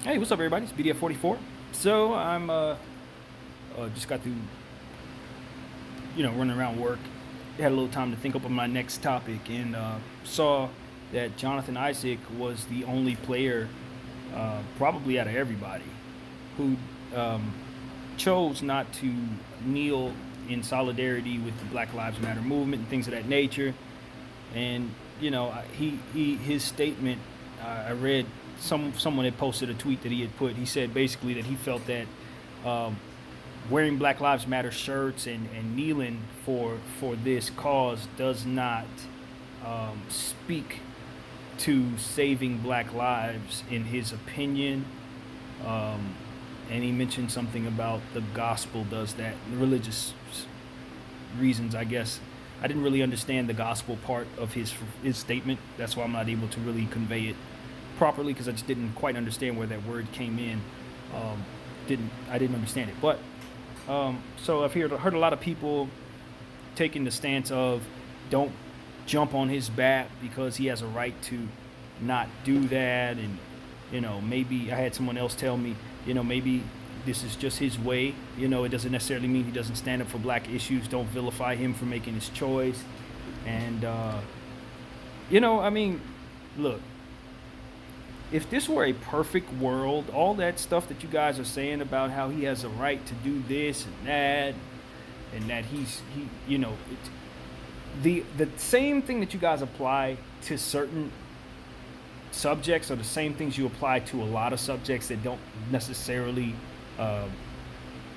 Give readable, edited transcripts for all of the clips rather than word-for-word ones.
Hey, what's up, everybody? It's BDF44. So I'm just got through, running around work. Had a little time to think up on my next topic, and saw that Johnathan Isaac was the only player, probably out of everybody, who chose not to kneel in solidarity with the Black Lives Matter movement and things of that nature. And his statement, I read someone had posted a tweet that he had put. He said basically that he felt that um, wearing Black Lives Matter shirts and kneeling for this cause does not speak to saving Black lives, in his opinion. Um, and he mentioned something about the gospel does that, religious reasons, I guess. I didn't really understand the gospel part of his statement. That's why I'm not able to really convey it properly, because I just didn't quite understand where that word came in. Um, I didn't understand it. But so I've heard a lot of people taking the stance of don't jump on his back because he has a right to not do that. And maybe I had someone else tell me, maybe this is just his way. It doesn't necessarily mean he doesn't stand up for black issues. Don't vilify him for making his choice. And I mean, look, if this were a perfect world, all that stuff that you guys are saying about how he has a right to do this and that the same thing that you guys apply to certain subjects are the same things you apply to a lot of subjects that don't necessarily uh,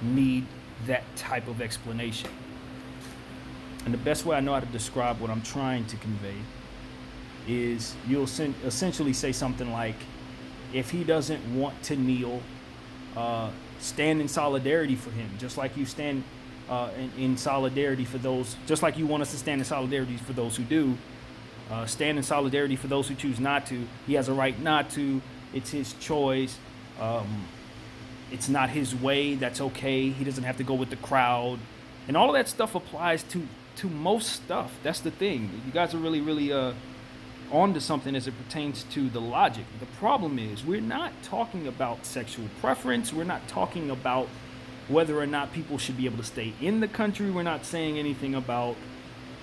need that type of explanation. And the best way I know how to describe what I'm trying to convey is you'll essentially say something like, if he doesn't want to kneel, stand in solidarity for him, just like you stand in solidarity for those, just like you want us to stand in solidarity for those who do. Stand in solidarity for those who choose not to. He has a right not to. It's his choice. It's not his way. That's okay. He doesn't have to go with the crowd. And all of that stuff applies to most stuff. That's the thing. You guys are really on to something as it pertains to the logic. The problem is we're not talking about sexual preference. We're not talking about whether or not people should be able to stay in the country. We're not saying anything about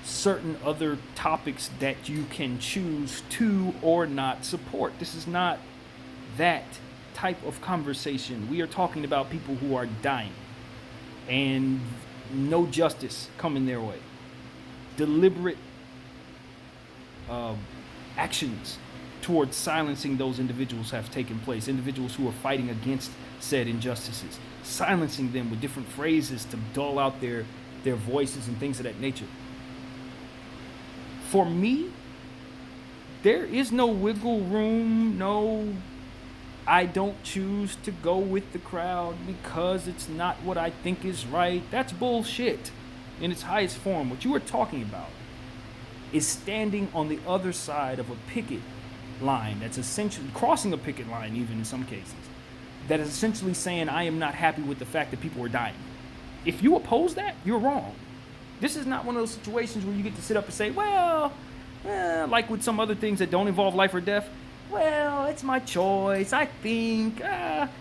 certain other topics that you can choose to or not support. This is not that type of conversation. We are talking about people who are dying and no justice coming their way. Deliberate actions towards silencing those individuals have taken place. Individuals who are fighting against said injustices, silencing them with different phrases to dull out their voices and things of that nature. For me, there is no wiggle room, no, I don't choose to go with the crowd because it's not what I think is right. That's bullshit in its highest form. What you are talking about is standing on the other side of a picket line that's essentially crossing a picket line, even in some cases, that is essentially saying, I am not happy with the fact that people are dying. If you oppose that, you're wrong. This is not one of those situations where you get to sit up and say, well, like with some other things that don't involve life or death, well, it's my choice. I think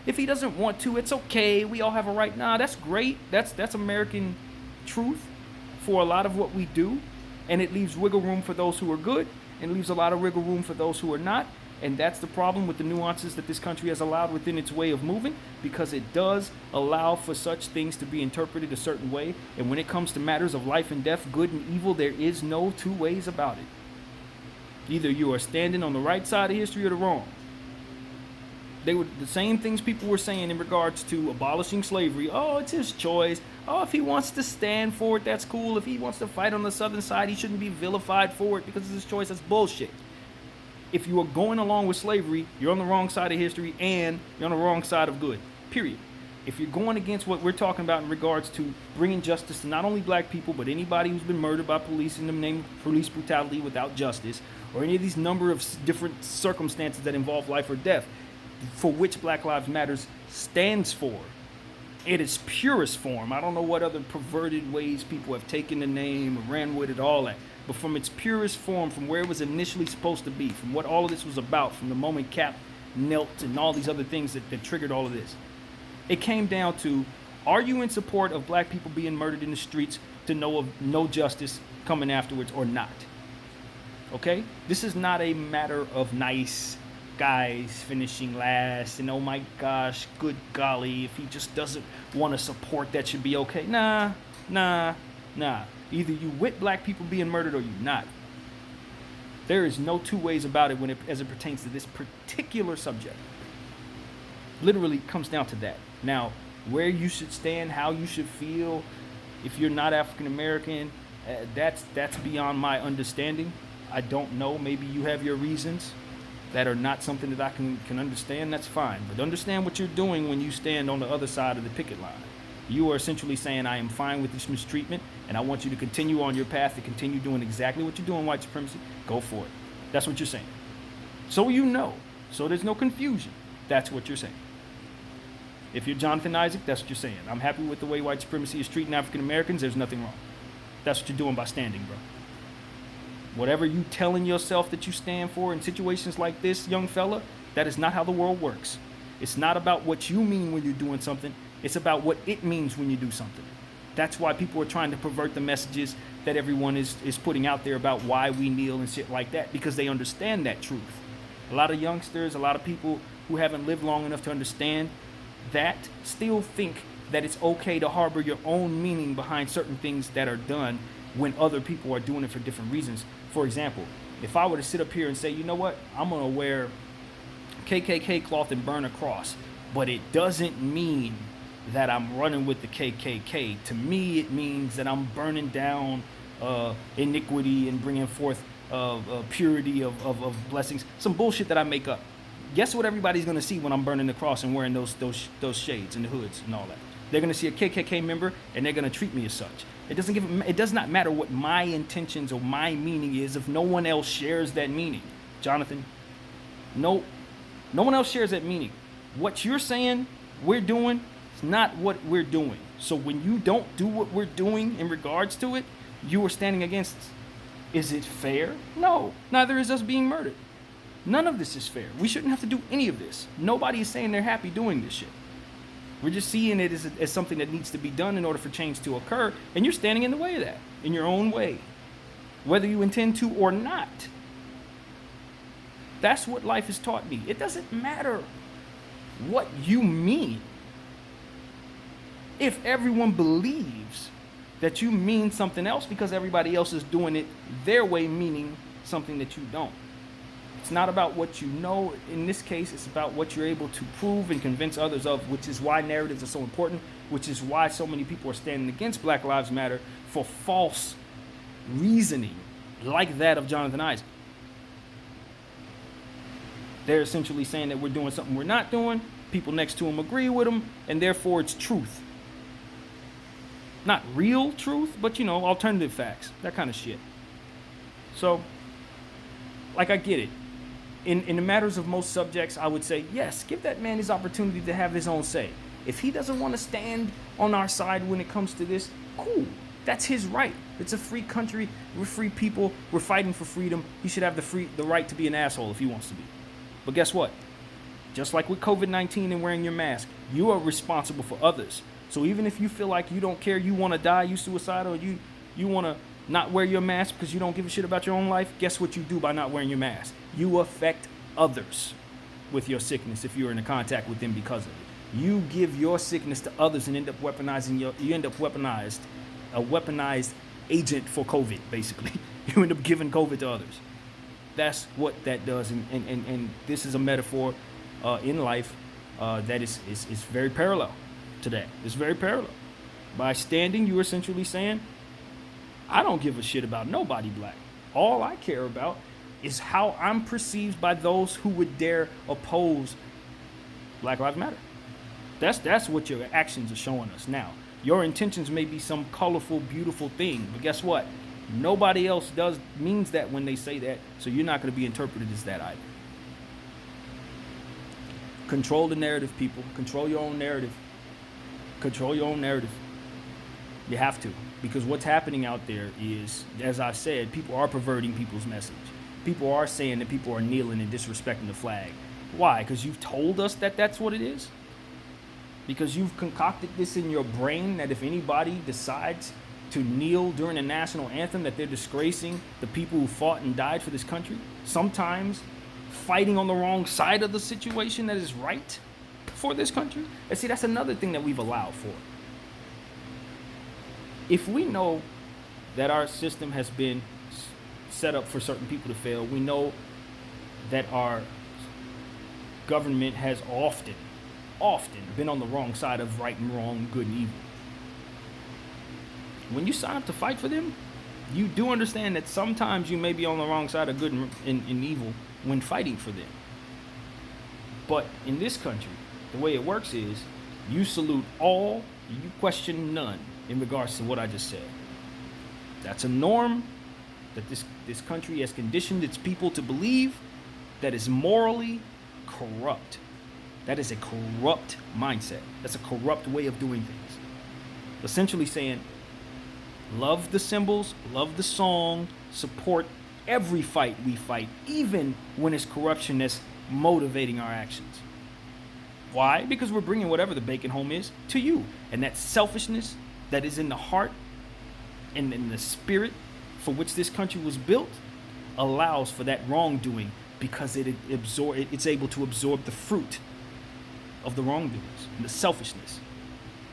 if he doesn't want to, it's okay. We all have a right. Nah, that's great. That's American truth for a lot of what we do. And it leaves wiggle room for those who are good and leaves a lot of wiggle room for those who are not. And that's the problem with the nuances that this country has allowed within its way of moving, because it does allow for such things to be interpreted a certain way. And when it comes to matters of life and death, good and evil, there is no two ways about it. Either you are standing on the right side of history or the wrong. They were the same things people were saying in regards to abolishing slavery. Oh, it's his choice. Oh, if he wants to stand for it, that's cool. If he wants to fight on the southern side, he shouldn't be vilified for it because it's his choice. That's bullshit. If you are going along with slavery, you're on the wrong side of history and you're on the wrong side of good, period. If you're going against what we're talking about in regards to bringing justice to not only black people, but anybody who's been murdered by police in the name of police brutality without justice, or any of these number of different circumstances that involve life or death, for which Black Lives Matters stands for, in its purest form. I don't know what other perverted ways people have taken the name or ran with it, all that. But from its purest form, from where it was initially supposed to be, from what all of this was about, from the moment Cap knelt and all these other things that triggered all of this. It came down to, are you in support of black people being murdered in the streets to know of no justice coming afterwards or not? Okay? This is not a matter of nice guys finishing last and oh my gosh, good golly, if he just doesn't want to support, that should be okay. Nah. Either you with black people being murdered or you not. There is no two ways about it as it pertains to this particular subject. Literally comes down to that. Now, where you should stand, how you should feel, if you're not African American, that's beyond my understanding. I don't know. Maybe you have your reasons that are not something that I can understand. That's fine. But understand what you're doing when you stand on the other side of the picket line. You are essentially saying, I am fine with this mistreatment, and I want you to continue on your path to continue doing exactly what you're doing, white supremacy. Go for it. That's what you're saying. So you know. So there's no confusion. That's what you're saying. If you're Johnathan Isaac, that's what you're saying. I'm happy with the way white supremacy is treating African Americans. There's nothing wrong. That's what you're doing by standing, bro. Whatever you telling yourself that you stand for in situations like this, young fella, that is not how the world works. It's not about what you mean when you're doing something. It's about what it means when you do something. That's why people are trying to pervert the messages that everyone is putting out there about why we kneel and shit like that, because they understand that truth. A lot of youngsters, a lot of people who haven't lived long enough to understand that still think that it's okay to harbor your own meaning behind certain things that are done when other people are doing it for different reasons. For example, if I were to sit up here and say, you know what, I'm going to wear KKK cloth and burn a cross, but it doesn't mean that I'm running with the KKK. To me, it means that I'm burning down iniquity and bringing forth purity of blessings. Some bullshit that I make up. Guess what everybody's going to see when I'm burning the cross and wearing those shades and the hoods and all that? They're going to see a KKK member and they're going to treat me as such. It does not matter what my intentions or my meaning is if no one else shares that meaning. Johnathan, no one else shares that meaning. What you're saying we're doing is not what we're doing. So when you don't do what we're doing in regards to it, you are standing against us. Is it fair? No, neither is us being murdered. None of this is fair. We shouldn't have to do any of this. Nobody is saying they're happy doing this shit. We're just seeing it as something that needs to be done in order for change to occur, and you're standing in the way of that, in your own way, whether you intend to or not. That's what life has taught me. It doesn't matter what you mean. If everyone believes that you mean something else because everybody else is doing it their way, meaning something that you don't. It's not about what you know. In this case, it's about what you're able to prove and convince others of, which is why narratives are so important, which is why so many people are standing against Black Lives Matter for false reasoning like that of Johnathan Isaac. They're essentially saying that we're doing something we're not doing. People next to him agree with him, and therefore it's truth. Not real truth, but, alternative facts, that kind of shit. So, I get it. In the matters of most subjects, I would say, yes, give that man his opportunity to have his own say. If he doesn't want to stand on our side when it comes to this, cool. That's his right. It's a free country. We're free people. We're fighting for freedom. He should have the right to be an asshole if he wants to be. But guess what? Just like with COVID-19 and wearing your mask, you are responsible for others. So even if you feel like you don't care, you want to die, you suicidal, you want to not wear your mask because you don't give a shit about your own life, guess what you do by not wearing your mask? You affect others with your sickness if you're in contact with them because of it. You give your sickness to others and end up weaponized, a weaponized agent for COVID, basically. You end up giving COVID to others. That's what that does. And this is a metaphor in life that is very parallel to that. It's very parallel. By standing, you're essentially saying, I don't give a shit about nobody black. All I care about is how I'm perceived by those who would dare oppose Black Lives Matter. That's what your actions are showing us now. Your intentions may be some colorful, beautiful thing, but guess what? Nobody else means that when they say that, so you're not going to be interpreted as that either. Control the narrative, people. Control your own narrative. Control your own narrative. You have to. Because what's happening out there is, as I said, people are perverting people's message. People are saying that people are kneeling and disrespecting the flag. Why? Because you've told us that that's what it is? Because you've concocted this in your brain that if anybody decides to kneel during the national anthem, that they're disgracing the people who fought and died for this country, sometimes fighting on the wrong side of the situation that is right for this country. And see, that's another thing that we've allowed for. If we know that our system has been set up for certain people to fail, we know that our government has often been on the wrong side of right and wrong, good and evil. When you sign up to fight for them, you do understand that sometimes you may be on the wrong side of good and evil when fighting for them. But in this country, the way it works is you salute all, you question none in regards to what I just said. That's a norm that this country has conditioned its people to believe that is morally corrupt. That is a corrupt mindset. That's a corrupt way of doing things. Essentially saying, love the symbols, love the song, support every fight we fight, even when it's corruption that's motivating our actions. Why? Because we're bringing whatever the bacon home is to you. And that selfishness that is in the heart and in the spirit for which this country was built allows for that wrongdoing, because it's able to absorb the fruit of the wrongdoings and the selfishness.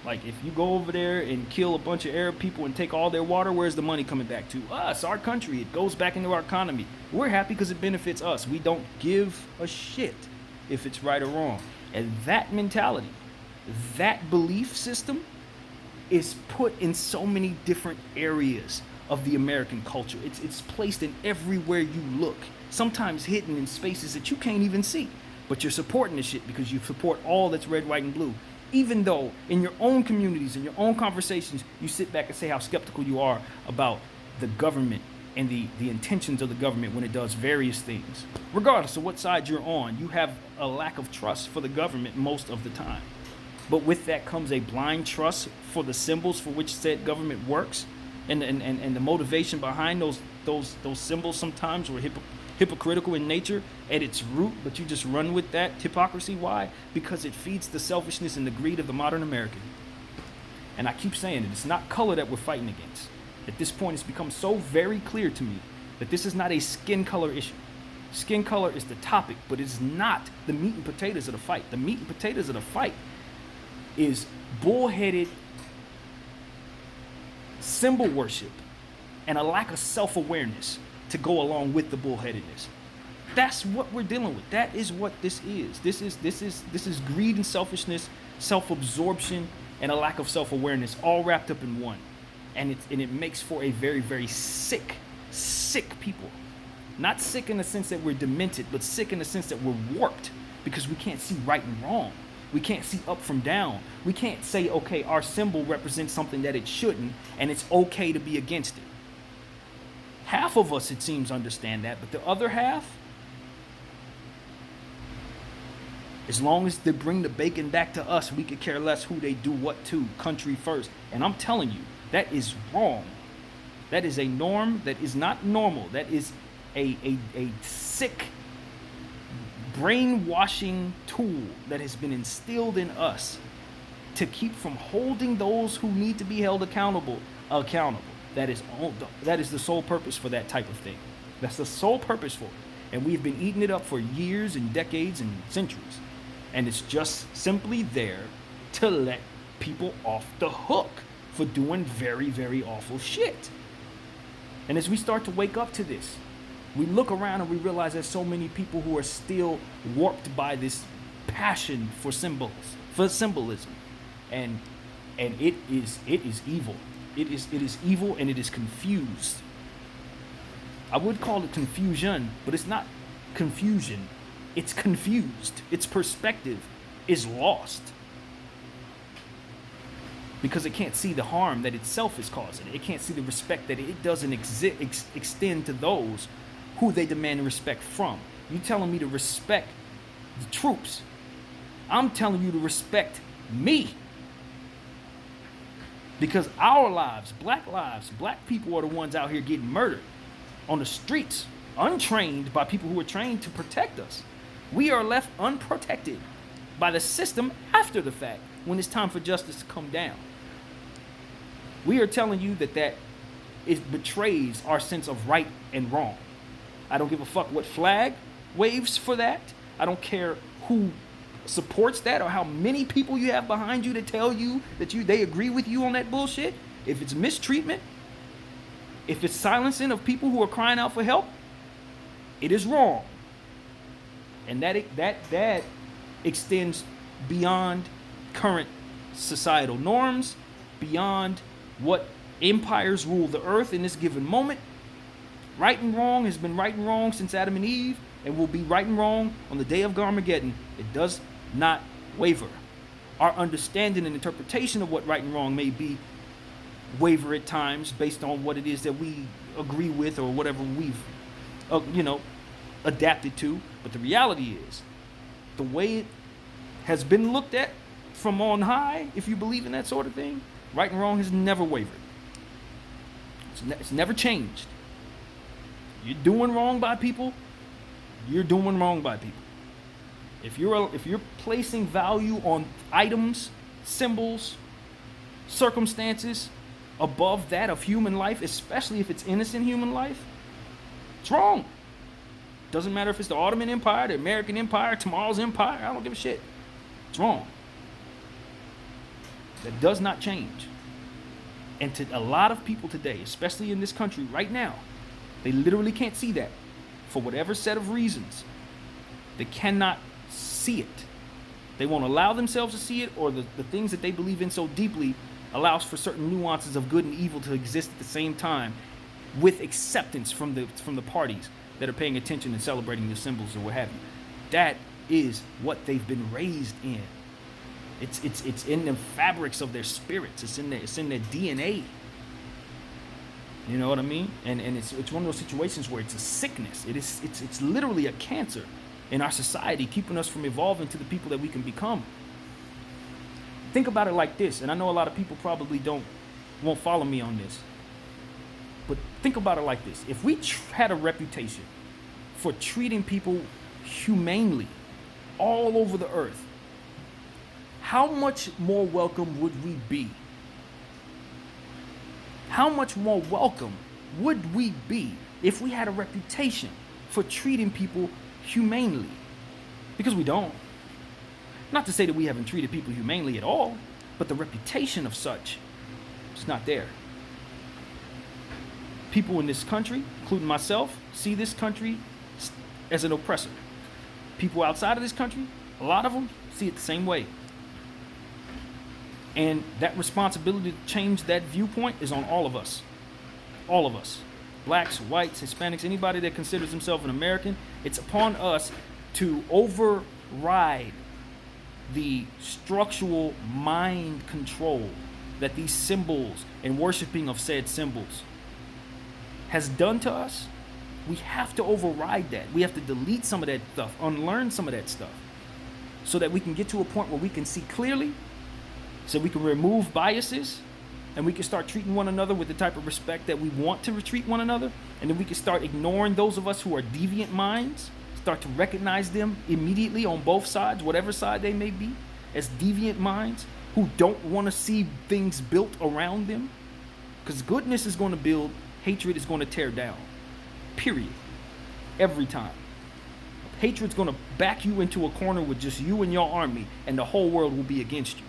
Like if you go over there and kill a bunch of Arab people and take all their water, where's the money coming back to? Us, our country. It goes back into our economy. We're happy because it benefits us. We don't give a shit if it's right or wrong. And that mentality, that belief system is put in so many different areas of the American culture. It's placed in everywhere you look, sometimes hidden in spaces that you can't even see. But you're supporting this shit because you support all that's red, white, and blue. Even though in your own communities, in your own conversations, you sit back and say how skeptical you are about the government and the intentions of the government when it does various things. Regardless of what side you're on, you have a lack of trust for the government most of the time. But with that comes a blind trust for the symbols for which said government works, and the motivation behind those symbols sometimes were hypocritical in nature at its root, but you just run with that hypocrisy. Why? Because it feeds the selfishness and the greed of the modern American. And I keep saying it, it's not color that we're fighting against. At this point, it's become so very clear to me that this is not a skin color issue. Skin color is the topic, but it's not the meat and potatoes of the fight. The meat and potatoes of the fight is bullheaded symbol worship and a lack of self-awareness to go along with the bullheadedness. That's what we're dealing with. That is what this is. This is greed and selfishness, self-absorption, and a lack of self-awareness, all wrapped up in one. And it makes for a very, very sick people. Not sick in the sense that we're demented, but sick in the sense that we're warped because we can't see right and wrong. We can't see up from down. We can't say, okay, our symbol represents something that it shouldn't, and it's okay to be against it. Half of us, it seems, understand that, but the other half, as long as they bring the bacon back to us, we could care less who they do what to, country first. And I'm telling you, that is wrong. That is a norm that is not normal. That is a sick brainwashing tool that has been instilled in us to keep from holding those who need to be held accountable. That is the sole purpose for that type of thing. That's the sole purpose for it. And we've been eating it up for years and decades and centuries. And it's just simply there to let people off the hook for doing very, very awful shit. And as we start to wake up to this, we look around and we realize there's so many people who are still warped by this passion for symbolism. And it is evil. It is evil, and it is confused. I would call it confusion, but it's not confusion. It's confused. Its perspective is lost because it can't see the harm that itself is causing. It can't see the respect that it doesn't extend to those who they demand respect from. You telling me to respect the troops. I'm telling you to respect me. Because our lives, black people are the ones out here getting murdered on the streets, untrained by people who are trained to protect us. We are left unprotected by the system after the fact when it's time for justice to come down. We are telling you that it betrays our sense of right and wrong. I don't give a fuck what flag waves for that. I don't care who supports that or how many people you have behind you to tell you that they agree with you on that bullshit. If it's mistreatment, if it's silencing of people who are crying out for help, it is wrong. And that extends beyond current societal norms, beyond what empires rule the earth in this given moment. Right and wrong has been right and wrong since Adam and Eve, and will be right and wrong on the day of Armageddon. It does not waver. Our understanding and interpretation of what right and wrong may be waver at times based on what it is that we agree with or whatever we've adapted to. But the reality is, the way it has been looked at from on high, if you believe in that sort of thing, right and wrong has never wavered. It's never changed. You're doing wrong by people, you're doing wrong by people. If you're placing value on items, symbols, circumstances above that of human life, especially if it's innocent human life, it's wrong. Doesn't matter if it's the Ottoman Empire, the American Empire, tomorrow's empire, I don't give a shit. It's wrong. That does not change. And to a lot of people today, especially in this country right now, they literally can't see that for whatever set of reasons. They cannot see it. They won't allow themselves to see it, or the things that they believe in so deeply allows for certain nuances of good and evil to exist at the same time, with acceptance from the parties that are paying attention and celebrating the symbols or what have you. That is what they've been raised in. It's in the fabrics of their spirits. It's in their DNA. You know what I mean? And it's one of those situations where it's a sickness. It's literally a cancer in our society, keeping us from evolving to the people that we can become. Think about it like this, and I know a lot of people probably won't follow me on this, but think about it like this. If we had a reputation for treating people humanely all over the earth, how much more welcome would we be? How much more welcome would we be if we had a reputation for treating people humanely? Because we don't. Not to say that we haven't treated people humanely at all, but the reputation of such is not there. People in this country, including myself, see this country as an oppressor. People outside of this country, a lot of them see it the same way. And that responsibility to change that viewpoint is on all of us. All of us. Blacks, whites, Hispanics, anybody that considers himself an American, it's upon us to override the structural mind control that these symbols and worshiping of said symbols has done to us. We have to override that. We have to delete some of that stuff, unlearn some of that stuff, so that we can get to a point where we can see clearly, so we can remove biases, and we can start treating one another with the type of respect that we want to treat one another. And then we can start ignoring those of us who are deviant minds, start to recognize them immediately on both sides, whatever side they may be, as deviant minds who don't want to see things built around them. Because goodness is going to build, hatred is going to tear down. Period. Every time. Hatred's going to back you into a corner with just you and your army, and the whole world will be against you.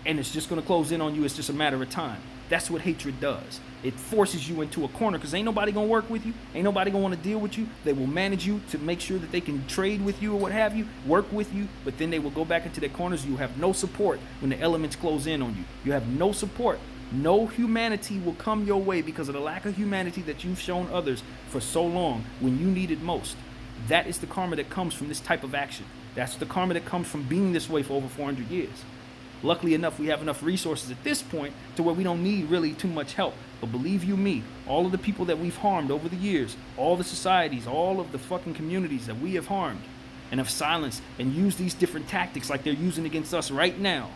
And it's just going to close in on you. It's just a matter of time. That's what hatred does. It forces you into a corner, because ain't nobody going to work with you. Ain't nobody going to want to deal with you. They will manage you to make sure that they can trade with you or what have you, work with you, but then they will go back into their corners. You have no support when the elements close in on you. You have no support. No humanity will come your way because of the lack of humanity that you've shown others for so long when you need it most. That is the karma that comes from this type of action. That's the karma that comes from being this way for over 400 years. Luckily enough, we have enough resources at this point to where we don't need really too much help. But believe you me, all of the people that we've harmed over the years, all the societies, all of the fucking communities that we have harmed and have silenced and used these different tactics like they're using against us right now,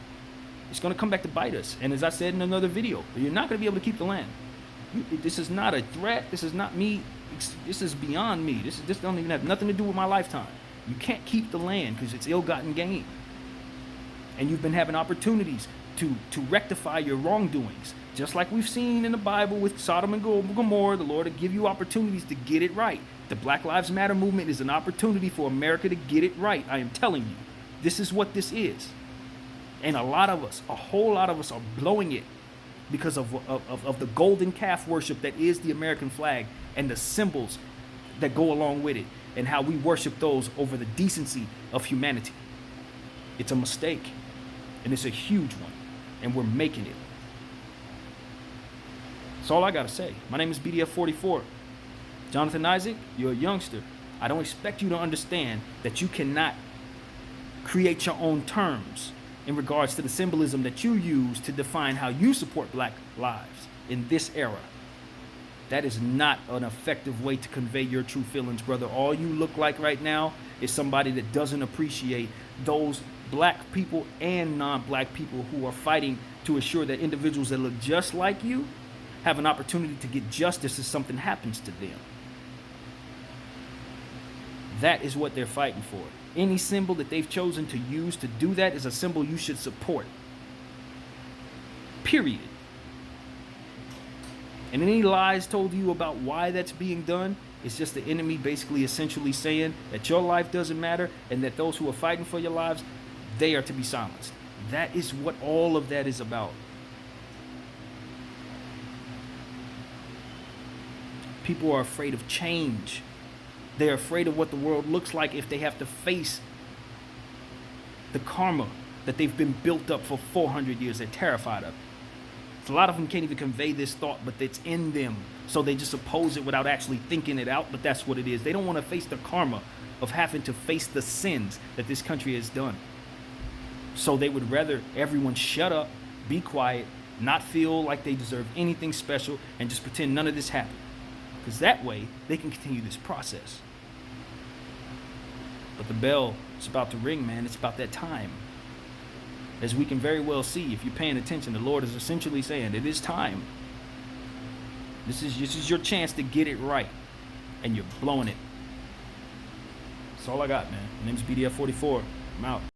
it's going to come back to bite us. And as I said in another video, you're not going to be able to keep the land. This is not a threat. This is not me. This is beyond me. This don't even have nothing to do with my lifetime. You can't keep the land because it's ill-gotten gain. And you've been having opportunities to rectify your wrongdoings. Just like we've seen in the Bible with Sodom and Gomorrah, the Lord will give you opportunities to get it right. The Black Lives Matter movement is an opportunity for America to get it right. I am telling you, this is what this is. And a whole lot of us are blowing it because of the golden calf worship that is the American flag and the symbols that go along with it and how we worship those over the decency of humanity. It's a mistake, and it's a huge one, and we're making it. That's all I gotta say. My name is BDF44. Johnathan Isaac, you're a youngster. I don't expect you to understand that you cannot create your own terms in regards to the symbolism that you use to define how you support black lives in this era. That is not an effective way to convey your true feelings, brother. All you look like right now is somebody that doesn't appreciate those black people and non-black people who are fighting to ensure that individuals that look just like you have an opportunity to get justice if something happens to them. That is what they're fighting for. Any symbol that they've chosen to use to do that is a symbol you should support. Period. And any lies told you about why that's being done, it's just the enemy basically essentially saying that your life doesn't matter and that those who are fighting for your lives, they are to be silenced. That is what all of that is about. People are afraid of change. They're afraid of what the world looks like if they have to face the karma that they've been built up for 400 years. They're terrified of it. A lot of them can't even convey this thought, but it's in them. So they just oppose it without actually thinking it out, but that's what it is. They don't want to face the karma of having to face the sins that this country has done. So they would rather everyone shut up, be quiet, not feel like they deserve anything special, and just pretend none of this happened. Because that way, they can continue this process. But the bell is about to ring, man. It's about that time. As we can very well see, if you're paying attention, the Lord is essentially saying, it is time. This is your chance to get it right. And you're blowing it. That's all I got, man. My name's BDF44. I'm out.